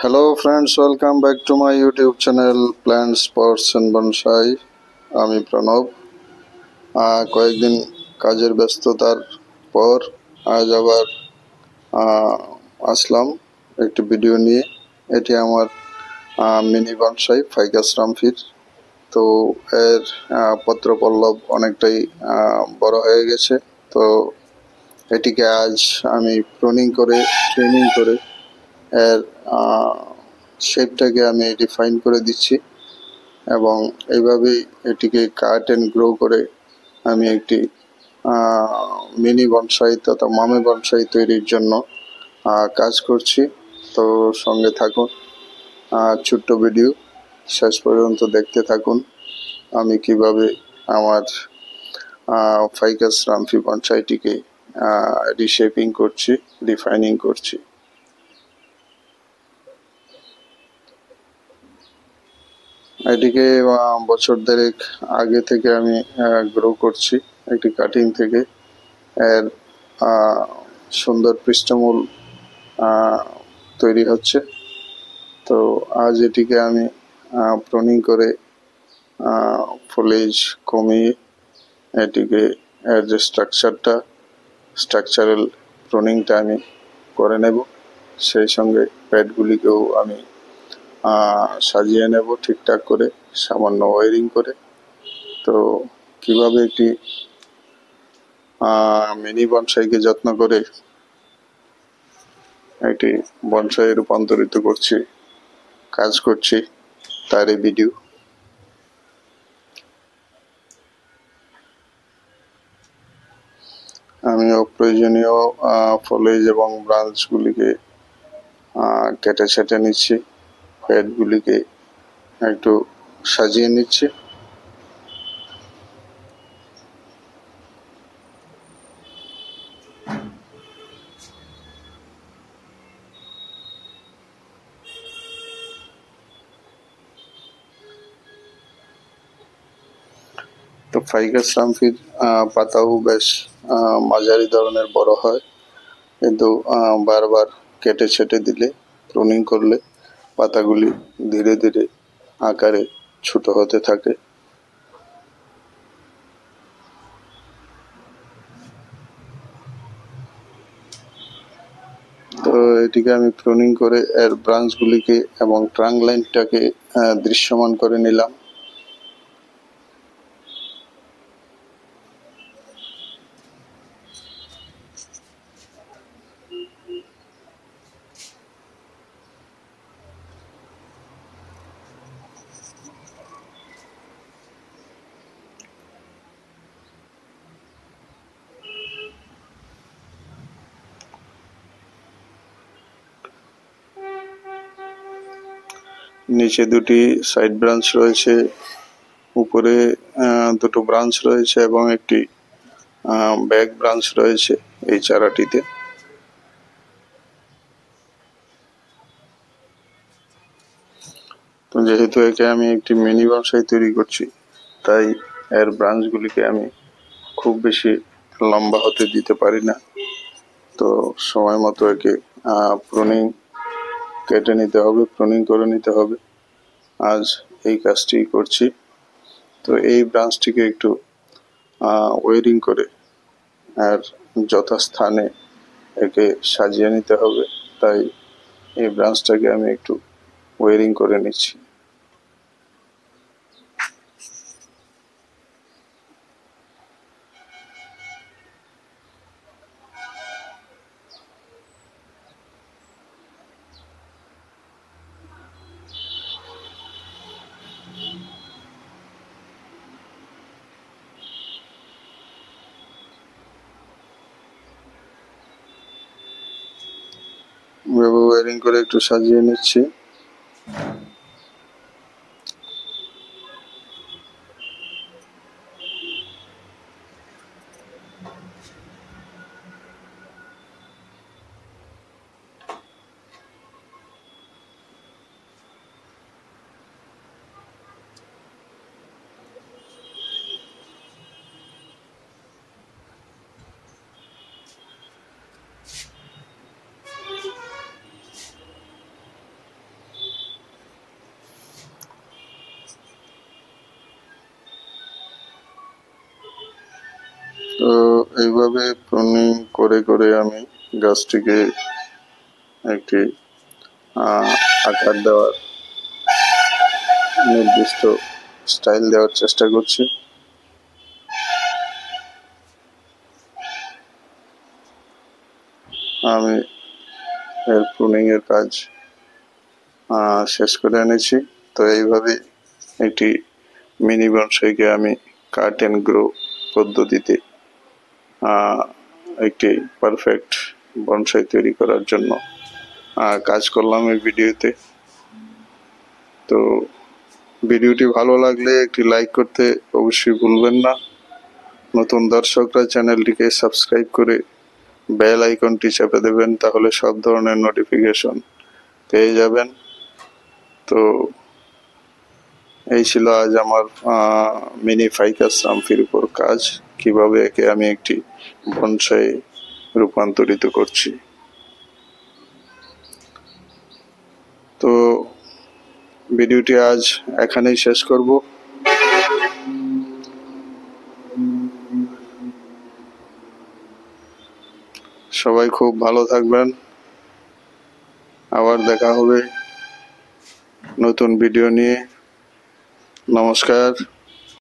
Hello friends, welcome back to my YouTube channel Plants, Pots and Bonsai. আমি প্রণব। কয়েকদিন কাজের ব্যস্ততার পর আজ আবার আসলাম একটি ভিডিও নিয়ে। এটি আমার মিনি বনসাই ফাইকাস রামফির। তো এর পত্রপল্লব অনেকটাই বড় হয়ে গেছে। তো এটিকে আজ আমি ট্রিমিং করে এর শেপটাকে আমি ডিফাইন করে দিচ্ছি এবং এইভাবেই এটিকে কাট অ্যান্ড গ্রো করে আমি একটি মিনি বনসাই তথা মামে বনসাই তৈরির জন্য কাজ করছি। তো সঙ্গে থাকুন, ছোট্ট ভিডিও শেষ পর্যন্ত দেখতে থাকুন আমি কিভাবে আমার ফাইকাস রামফি বনসাইটিকে রিশেপিং করছি, ডিফাইনিং করছি। এটিকে বছর দেড়েক আগে থেকে আমি গ্রো করছি একটি কাটিং থেকে। এর সুন্দর পৃষ্ঠমূল তৈরি হচ্ছে। তো আজ এটিকে আমি প্রুনিং করে ফলেজ কমিয়ে এটিকে এর যে স্ট্রাকচারাল প্রুনিংটা আমি করে নেব। সেই সঙ্গে প্যাডগুলিকেও আমি সাজিয়ে নেব ঠিকঠাক করে, সামান্য ওয়ারিং করে। তো কিভাবে একটি মিনি বনসাইকে যত্ন করে একটি বনসাই রূপান্তরিত কাজ করছি তার এই ভিডিও। আমি অপ্রয়োজনীয় ফলেজ এবং ব্রাঞ্চগুলিকে কেটে ছেটে নিচ্ছি, হেডগুলিকে একটু সাজিয়ে নিচ্ছি। তো ফাইকাস রামফির পাতাও বেশ মাঝারি ধরনের বড় হয়, কিন্তু বারবার কেটে ছেটে দিলে, প্রুনিং করলে পাতাগুলি ধীরে ধীরে আকারে ছোট হতে থাকে। তো এটিকে আমি প্রুনিং করে এর ব্রাঞ্চগুলিকে এবং ট্রাঙ্ক লাইনটাকে দৃশ্যমান করে নিলাম। নিচে দুটি সাইড ব্রাঞ্চ রয়েছে, উপরে দুটো ব্রাঞ্চ রয়েছে এবং একটি ব্যাক ব্রাঞ্চ রয়েছে এই চারাটিতে। তো যেহেতু একে আমি একটি মিনি বনসাই তৈরি করছি, তাই এর ব্রাঞ্চগুলিকে আমি খুব বেশি লম্বা হতে দিতে পারি না। তো সময় মতো একে প্রুনিং কেটে নিতে হবে, প্রুনিং করে নিতে হবে। আজ এই কাজটি করছি। তো এই ব্রাঞ্চটিকে একটু ওয়ারিং করে আর যথাস্থানে একে সাজিয়ে নিতে হবে, তাই এই ব্রাঞ্চটাকে আমি একটু ওয়ারিং করে নিচ্ছি। ওয়ারিং করে একটু সাজিয়ে নিচ্ছি। এইভাবে প্রুনিং করে করে আমি গাছটিকে একটি আকার দেওয়ার নির্দিষ্ট স্টাইল দেওয়ার চেষ্টা করছি। আমি এর প্রুনিং এর কাজ শেষ করে এনেছি। তো এইভাবে একটি মিনি বনসাইকে আমি কাট এন্ড গ্রো পদ্ধতিতে একটি পারফেক্ট বনসাই তৈরি করার জন্য কাজ করলাম এই ভিডিওতে। তো ভিডিওটি ভালো লাগলে একটি লাইক করতে অবশ্যই ভুলবেন না। নতুন দর্শকরা চ্যানেলটিকে সাবস্ক্রাইব করে বেল আইকনটি চেপে দেবেন, তাহলে সব ধরনের নোটিফিকেশন পেয়ে যাবেন। তো এই ছিল আজ আমার মিনি ফাইকাস রামফির উপর কাজ, কিভাবে একে আমি একটি বনসাই রূপান্তরিত করছি। তো ভিডিওটি আজ এখানেই শেষ করব। সবাই খুব ভালো থাকবেন। আবার দেখা হবে নতুন ভিডিও নিয়ে। নমস্কার।